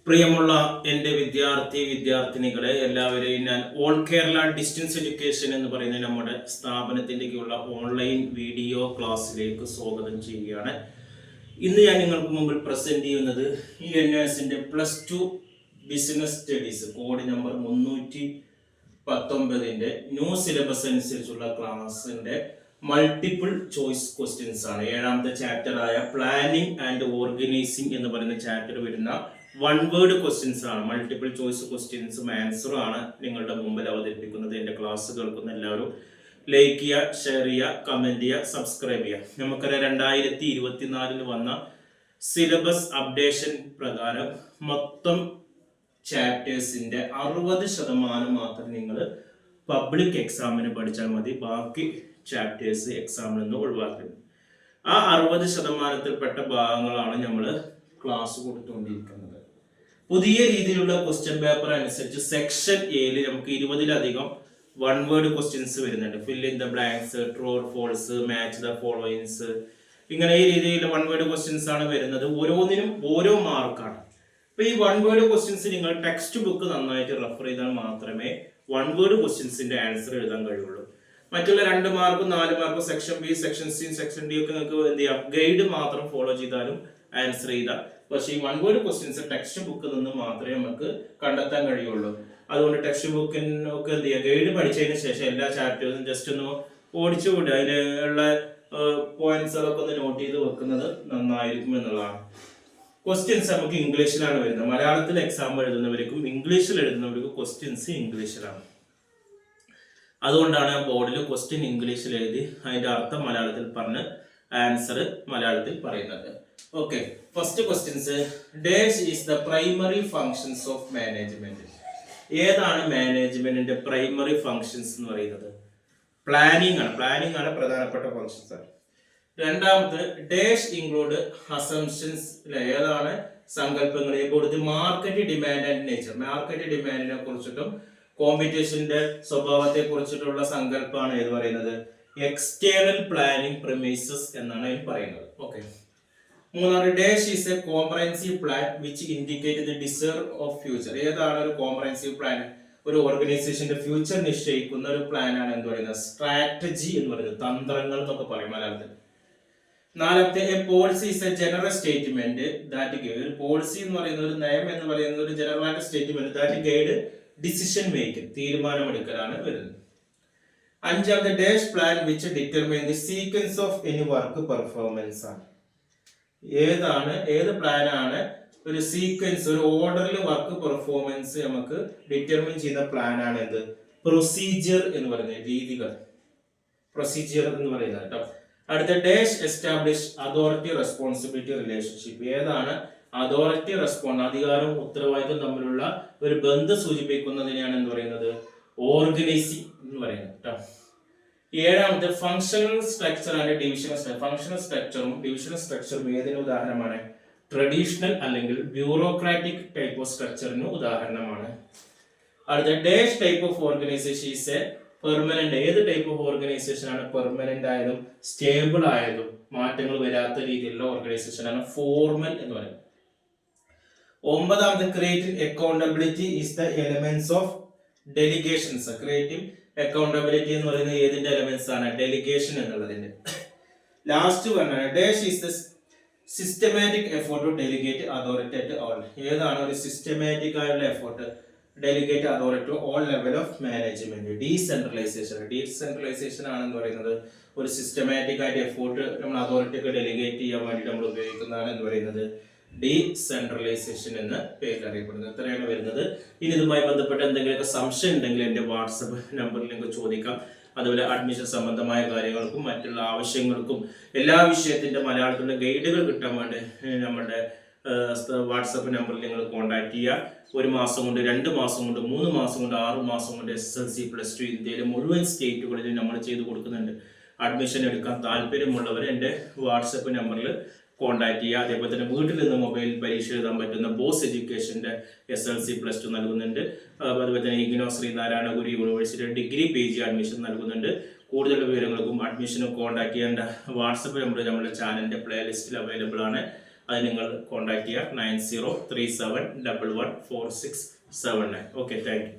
പ്രിയമുള്ള എൻ്റെ വിദ്യാർത്ഥിനികളെ എല്ലാവരെയും ഞാൻ ഓൾ കേരള ഡിസ്റ്റൻസ് എഡ്യൂക്കേഷൻ എന്ന് പറയുന്ന നമ്മുടെ സ്ഥാപനത്തിലേക്കുള്ള ഓൺലൈൻ വീഡിയോ ക്ലാസ്സിലേക്ക് സ്വാഗതം ചെയ്യുകയാണ്. ഇന്ന് ഞാൻ നിങ്ങൾക്ക് മുമ്പിൽ പ്രസന്റ് ചെയ്യുന്നത് ENS +2 business studies code number 319 new syllabus അനുസരിച്ചുള്ള ക്ലാസ്സിന്റെ മൾട്ടിപ്പിൾ ചോയ്സ് ക്വസ്റ്റ്യൻസ് ആണ്. 7ാമത്തെ ചാപ്റ്റർ ആയ പ്ലാനിംഗ് ആൻഡ് ഓർഗനൈസിംഗ് എന്ന് പറയുന്ന ചാപ്റ്റർ വരുന്ന വൺ വേർഡ് ക്വസ്റ്റ്യൻസ് ആണ്. മൾട്ടിപ്പിൾ ചോയ്സ് ക്വസ്റ്റ്യൻസും ആൻസറും ആണ് നിങ്ങളുടെ മുമ്പിൽ അവതരിപ്പിക്കുന്നത്. എൻ്റെ ക്ലാസ് കേൾക്കുന്ന എല്ലാവരും ലൈക്ക് ചെയ്യുക, ഷെയർ ചെയ്യുക, കമന്റ് ചെയ്യുക, സബ്സ്ക്രൈബ് ചെയ്യുക. നമുക്കറിയാം 2024 വന്ന സിലബസ് അപ്ഡേഷൻ പ്രകാരം മൊത്തം ചാപ്റ്റേഴ്സിന്റെ 60% മാത്രം നിങ്ങൾ പബ്ലിക് എക്സാമിന് പഠിച്ചാൽ മതി. ബാക്കി ചാപ്റ്റേഴ്സ് എക്സാമിൽ നിന്ന് ഒഴിവാക്കുന്നത്. ആ 60%ത്തിൽപ്പെട്ട ഭാഗങ്ങളാണ് നമ്മൾ ക്ലാസ് കൊടുത്തുകൊണ്ടിരിക്കുന്നത്. പുതിയ രീതിയിലുള്ള ക്വസ്റ്റ്യൻ പേപ്പർ അനുസരിച്ച് സെക്ഷൻ എയിൽ നമുക്ക് 20ലധികം വൺ വേർഡ് ക്വസ്റ്റ്യൻസ് വരുന്നുണ്ട്. Fill in the blanks, true or false, match the followings, ഇങ്ങനെ ഈ രീതിയിൽ വൺ വേർഡ് ക്വസ്റ്റ്യൻസ് ആണ് വരുന്നത്. ഓരോന്നിനും ഓരോ മാർക്കാണ്. അപ്പൊ ഈ വൺ വേർഡ് ക്വസ്റ്റ്യൻസ് നിങ്ങൾ ടെക്സ്റ്റ് ബുക്ക് നന്നായിട്ട് റെഫർ ചെയ്താൽ മാത്രമേ വൺ വേർഡ് ക്വസ്റ്റ്യൻസിന്റെ ആൻസർ എഴുതാൻ കഴിയുള്ളൂ. മറ്റുള്ള 2 മാർക്കും 4 മാർക്കും section B, section C, section D ഒക്കെ നിങ്ങൾക്ക് എന്ത് ചെയ്യാം, ഗൈഡ് മാത്രം ഫോളോ ചെയ്താലും ആൻസർ ചെയ്താൽ. പക്ഷേ ഈ വൺ വേർഡ് ക്വസ്റ്റ്യൻസ് ടെക്സ്റ്റ് ബുക്കിൽ നിന്ന് മാത്രമേ നമുക്ക് കണ്ടെത്താൻ കഴിയുള്ളൂ. അതുകൊണ്ട് ടെക്സ്റ്റ് ബുക്കിനൊക്കെ എന്ത് ചെയ്യുക, ഗൈഡ് പഠിച്ചതിന് ശേഷം എല്ലാ ചാപ്റ്റേഴ്സും ജസ്റ്റ് ഒന്ന് ഓടിച്ചു വിടുക. അതിലുള്ള പോയിന്റ്സുകളൊക്കെ ഒന്ന് നോട്ട് ചെയ്ത് വെക്കുന്നത് നന്നായിരിക്കും എന്നുള്ളതാണ്. ക്വസ്റ്റ്യൻസ് നമുക്ക് ഇംഗ്ലീഷിലാണ് വരുന്നത്. മലയാളത്തിൽ എക്സാം എഴുതുന്നവർക്കും ഇംഗ്ലീഷിൽ എഴുതുന്നവർക്കും ക്വസ്റ്റ്യൻസ് ഇംഗ്ലീഷിലാണ്. അതുകൊണ്ടാണ് ബോർഡിൽ ക്വസ്റ്റ്യൻ ഇംഗ്ലീഷിൽ എഴുതി അതിന്റെ അർത്ഥം മലയാളത്തിൽ പറഞ്ഞ് ആൻസർ മലയാളത്തിൽ പറയുന്നത്. Okay, first questions. Dash is the primary functions of management. ഏതാണ് മാനേജ്മെന്റിന്റെ പ്രൈമറി ഫങ്ഷൻസ് എന്ന് പറയുന്നത്? പ്ലാനിംഗ് ആണ്. പ്ലാനിംഗ് ആണ് പ്രധാനപ്പെട്ട ഫങ്ഷൻസ്. രണ്ടാമത് ഡാഷ് ഇൻക്ലൂഡ് അസംഷൻസ്. ഏതാണ് സങ്കല്പങ്ങൾ? കൊടുത്ത് market demand and nature. Market ഡിമാൻഡിനെ കുറിച്ചിട്ടും കോമ്പറ്റീഷന്റെ സ്വഭാവത്തെ കുറിച്ചിട്ടുള്ള സങ്കല്പമാണ് ഏത് പറയുന്നത്? എക്സ്റ്റേണൽ പ്ലാനിംഗ് പ്രിമൈസസ് എന്നാണ് അതിന് പറയുന്നത്. ഓക്കെ. മൂന്നാമത് dash is a comprehensive plan which indicate the desire of future. ഏതാണ് ഒരു കോംപ്രഹെൻസീവ് പ്ലാൻ? ഒരു ഓർഗനൈസേഷന്റെ ഫ്യൂച്ചർ നിശ്ചയിക്കുന്ന ഒരു പ്ലാൻ ആണ് എന്ത് പറയുന്നത്? സ്ട്രാറ്റജി എന്ന് പറയുന്നത്, തന്ത്രങ്ങൾ എന്നൊക്കെ പറയും മലയാളത്തിൽ. നാലാമത്തെ a policy is a general statement that guide. ഒരു പോളിസി എന്ന് പറയുന്ന ഒരു നയം എന്ന് പറയുന്ന ഒരു ജനറൽ ആയിട്ട് statement that guide decision making, തീരുമാനമെടുക്കലാണ് വരുന്നത്. അഞ്ചാമത്തെ dash plan which determine the sequence of any work performance ആണ്. ഏത് പ്ലാൻ ആണ് ഒരു സീക്വൻസ്, ഒരു ഓർഡറിൽ വർക്ക് പെർഫോമൻസ് നമുക്ക് ഡിറ്റർമിൻ ചെയ്യുന്ന പ്ലാൻ ആണ് എന്ത്? പ്രൊസീജിയർ എന്ന് പറയുന്നത്, രീതികൾ, പ്രൊസീജിയർ എന്ന് പറയുന്നത് കേട്ടോ. അടുത്ത dash establish authority responsibility relationship. ഏതാണ് അതോറിറ്റി അധികാരവും ഉത്തരവാദിത്വം തമ്മിലുള്ള ഒരു ബന്ധം സൂചിപ്പിക്കുന്നതിനെയാണ് എന്ന് പറയുന്നത്? ഓർഗനൈസിംഗ് എന്ന് പറയുന്നത് കേട്ടോ. ഏഴാമത്തെ functional structure and divisional structure. Functional സ്ട്രക്ചറും ഡിവിഷണൽ സ്ട്രക്ചറും ഏതിന് ഉദാഹരണമാണ്? ട്രഡീഷണൽ അല്ലെങ്കിൽ ബ്യൂറോക്രാറ്റിക് ടൈപ്പ് ഓഫ് സ്ട്രക്ചറിന് ഉദാഹരണമാണ്. അടുത്ത dash type of organisation is A permanent. ഏത് ടൈപ്പ് ഓഫ് ഓർഗനൈസേഷൻ ആണ് പെർമനന്റ് ആയതും സ്റ്റേബിൾ ആയതും മാറ്റങ്ങൾ വരാത്ത രീതിയിലുള്ള ഓർഗനൈസേഷൻ ആണ് ഫോർമൽ എന്ന് പറയുന്നത്. ഒമ്പതാമത്തെ creative accountability is the elements of delegations. Creative accountability എന്ന് പറയുന്നത് ഏതിന്റെ എലിമെന്റ്സ് ആണ്? ഡെലിഗേഷൻ എന്നുള്ളതിന്റെ. ലാസ്റ്റ് പറഞ്ഞാൽ dash is the systematic effort to delegate authority at all. ഏതാണ് ഒരു സിസ്റ്റമാറ്റിക് ആയുള്ള effort? Delegate authority to all level of management. Decentralisation ആണെന്ന് പറയുന്നത് ഒരു സിസ്റ്റമാറ്റിക് ആയിട്ട് എഫോർട്ട് നമ്മൾ അതോറിറ്റിക്ക് ഡെലിഗേറ്റ് ചെയ്യാൻ വേണ്ടി നമ്മൾ ഉപയോഗിക്കുന്നതാണ് എന്ന് പറയുന്നത് ഡീസെൻട്രലൈസേഷൻ എന്ന പേരിൽ അറിയപ്പെടുന്നത്. എത്രയാണ് വരുന്നത്? ഇനി ഇതുമായി ബന്ധപ്പെട്ട് എന്തെങ്കിലുമൊക്കെ സംശയം ഉണ്ടെങ്കിൽ എൻ്റെ വാട്സപ്പ് നമ്പറിൽ നിങ്ങൾക്ക് ചോദിക്കാം. അതുപോലെ അഡ്മിഷൻ സംബന്ധമായ കാര്യങ്ങൾക്കും മറ്റുള്ള ആവശ്യങ്ങൾക്കും എല്ലാ വിഷയത്തിന്റെ മലയാളത്തിലുള്ള ഗൈഡുകൾ കിട്ടാൻ വേണ്ടി നമ്മുടെ വാട്സപ്പ് നമ്പറിൽ നിങ്ങൾ കോൺടാക്ട് ചെയ്യുക. 1 മാസം കൊണ്ട്, 2 മാസം കൊണ്ട്, 3 മാസം കൊണ്ട്, 6 മാസം കൊണ്ട് SSLC +2 ഇന്ത്യയിലെ മുഴുവൻ സ്റ്റേറ്റുകളിൽ നമ്മൾ ചെയ്ത് കൊടുക്കുന്നുണ്ട്. അഡ്മിഷൻ എടുക്കാൻ താല്പര്യമുള്ളവർ എൻ്റെ വാട്സപ്പ് നമ്പറിൽ കോൺടാക്ട് ചെയ്യുക. അതേപോലെ തന്നെ വീട്ടിൽ നിന്ന് മൊബൈൽ പരീക്ഷ എഴുതാൻ പറ്റുന്ന ബോസ് എഡ്യൂക്കേഷന്റെ SSLC +2 നൽകുന്നുണ്ട്. അതുപോലെ തന്നെ ഇഗ്നോ ശ്രീനാരായണ ഗുരു യൂണിവേഴ്സിറ്റി ഡിഗ്രി PG അഡ്മിഷൻ നൽകുന്നുണ്ട്. കൂടുതൽ വിവരങ്ങൾക്കും അഡ്മിഷനും കോൺടാക്ട് ചെയ്യേണ്ട വാട്സപ്പ് നമ്പർ നമ്മുടെ ചാനലിന്റെ പ്ലേലിസ്റ്റിൽ അവൈലബിൾ ആണ്. അത് നിങ്ങൾ കോൺടാക്ട് ചെയ്യുക 9037114679. Okay, thank you.